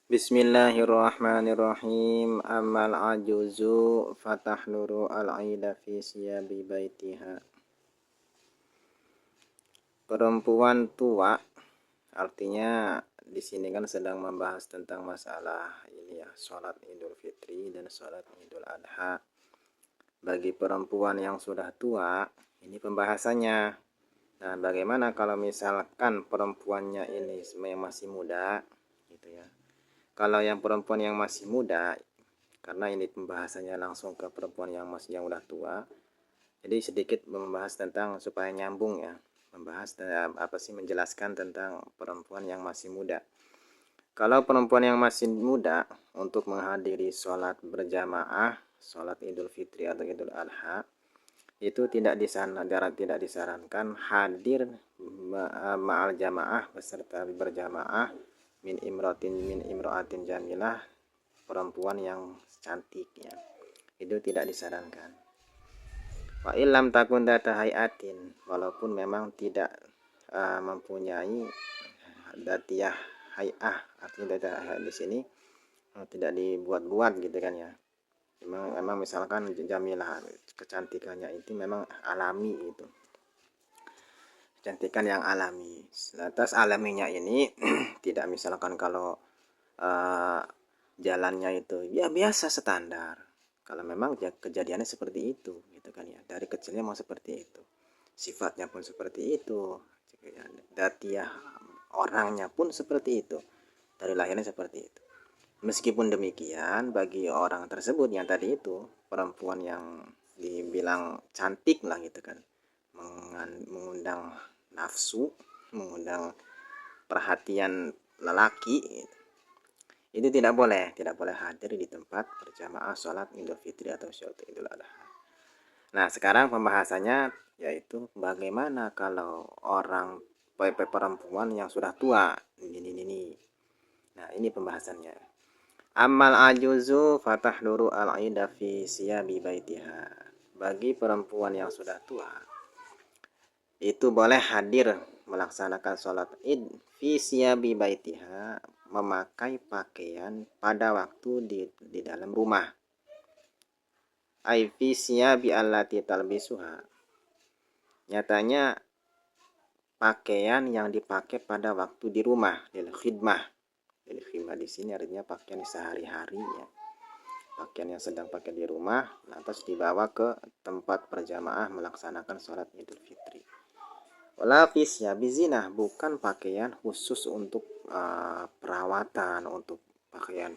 Bismillahirrahmanirrahim. Amal ajuzu fatahluru al-aida fi siyabi baitiha. Perempuan tua, artinya di sini kan sedang membahas tentang masalah ini ya, sholat Idul Fitri dan sholat Idul Adha. Bagi perempuan yang sudah tua, ini pembahasannya. Nah, bagaimana kalau misalkan perempuannya ini yang masih muda, gitu ya. Kalau yang perempuan yang masih muda, karena ini pembahasannya langsung ke perempuan yang udah tua, jadi sedikit membahas tentang supaya nyambung ya, membahas menjelaskan tentang perempuan yang masih muda. Kalau perempuan yang masih muda untuk menghadiri sholat berjamaah, sholat Idul Fitri atau Idul Adha, itu tidak disarankan hadir ma'al jamaah beserta berjamaah min imro'atin jamilah, perempuan yang cantik ya, itu tidak disarankan. Wa illam takun data hayatin, walaupun memang tidak mempunyai datiyah hayah, artinya data hayat di sini tidak dibuat-buat gitu kan ya. Memang misalkan jamilah, kecantikannya itu memang alami gitu, kecantikan yang alami. Lantas alaminya ini tidak misalkan kalau jalannya itu ya biasa standar. Kalau memang kejadiannya seperti itu gitu kan ya, dari kecilnya mau seperti itu, sifatnya pun seperti itu, datiah orangnya pun seperti itu, dari lahirnya seperti itu. Meskipun demikian, bagi orang tersebut yang tadi itu perempuan yang dibilang cantik lah gitu kan, mengundang nafsu, mengundang perhatian lelaki gitu, itu tidak boleh hadir di tempat berjamaah sholat Idul Fitri atau sholat Idul Adha. Nah, sekarang pembahasannya yaitu bagaimana kalau orang perempuan yang sudah tua ini. Nah, ini pembahasannya. Amal ajuzu fatahluru al-aida fi siyabi baitiha. Bagi perempuan yang sudah tua, itu boleh hadir melaksanakan sholat id fi siyabi baitiha, memakai pakaian pada waktu di dalam rumah. Ai fi siyabi allati talbisuha. Nyatanya pakaian yang dipakai pada waktu di rumah, lil khidmah. Lil khidmah di sini artinya pakaian sehari-hari ya. Pakaian yang sedang pakai di rumah lantas dibawa ke tempat berjamaah melaksanakan sholat Idul Fitri. Walafis ya bizinah, bukan pakaian khusus untuk perawatan, untuk pakaian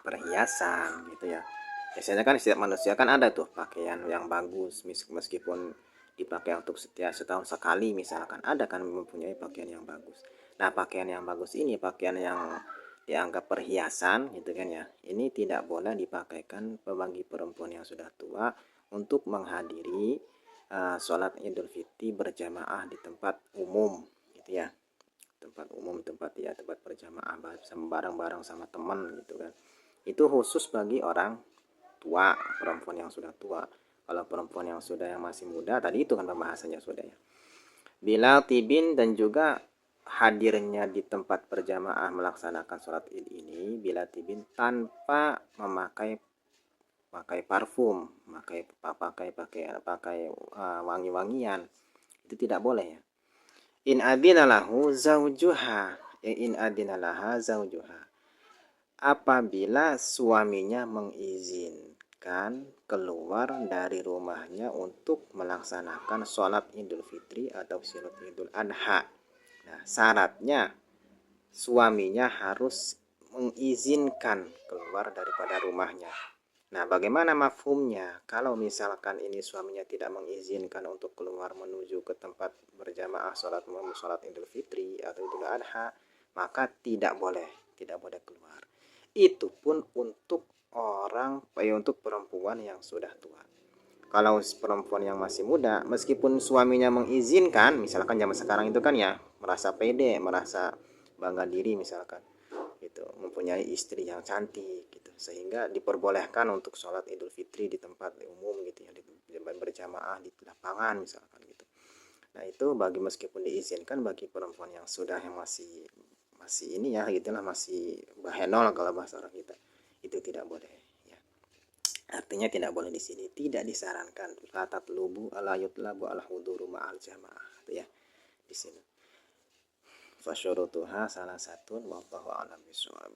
perhiasan gitu ya. Biasanya kan setiap manusia kan ada tuh pakaian yang bagus, meskipun dipakai untuk setiap setahun sekali misalkan, ada kan mempunyai pakaian yang bagus. Nah, pakaian yang bagus ini, pakaian yang dianggap perhiasan gitu kan ya, ini tidak boleh dipakaikan bagi perempuan yang sudah tua untuk menghadiri sholat Idul Fitri berjamaah di tempat umum gitu ya, tempat berjamaah bareng-bareng sama teman gitu kan. Itu khusus bagi orang tua, perempuan yang sudah tua. Kalau perempuan yang masih muda, tadi itu kan pembahasannya sudah ya. Bila tibin, dan juga hadirnya di tempat berjamaah melaksanakan sholat id ini bila tibin tanpa memakai parfum, pakai wangi-wangian, itu tidak boleh ya. In adinalahu zaujuha, in adinalaha zaujuha, apabila suaminya mengizinkan keluar dari rumahnya untuk melaksanakan sholat Idul Fitri atau sholat Idul Adha. Nah, syaratnya suaminya harus mengizinkan keluar daripada rumahnya. Nah, bagaimana mafhumnya? Kalau misalkan ini suaminya tidak mengizinkan untuk keluar menuju ke tempat berjamaah sholat Idul Fitri atau Idul Adha, maka tidak boleh keluar. Itu pun untuk untuk perempuan yang sudah tua. Kalau perempuan yang masih muda, meskipun suaminya mengizinkan, misalkan zaman sekarang itu kan ya, merasa pede, merasa bangga diri misalkan, gitu, mempunyai istri yang cantik, gitu, sehingga diperbolehkan untuk sholat Idul Fitri di tempat umum, gitu ya, di berjamaah di lapangan misalkan, gitu. Nah, itu meskipun diizinkan bagi perempuan yang masih masih ini ya gitulah, masih bahenol kalau bahasa orang kita, itu tidak boleh ya. Artinya tidak boleh di sini, tidak disarankan la tatlubu ala yutlabu ala huduru ma'al jamaah itu ya di sini. Fasyurutuha salah satu wallahu a'lam bishawab.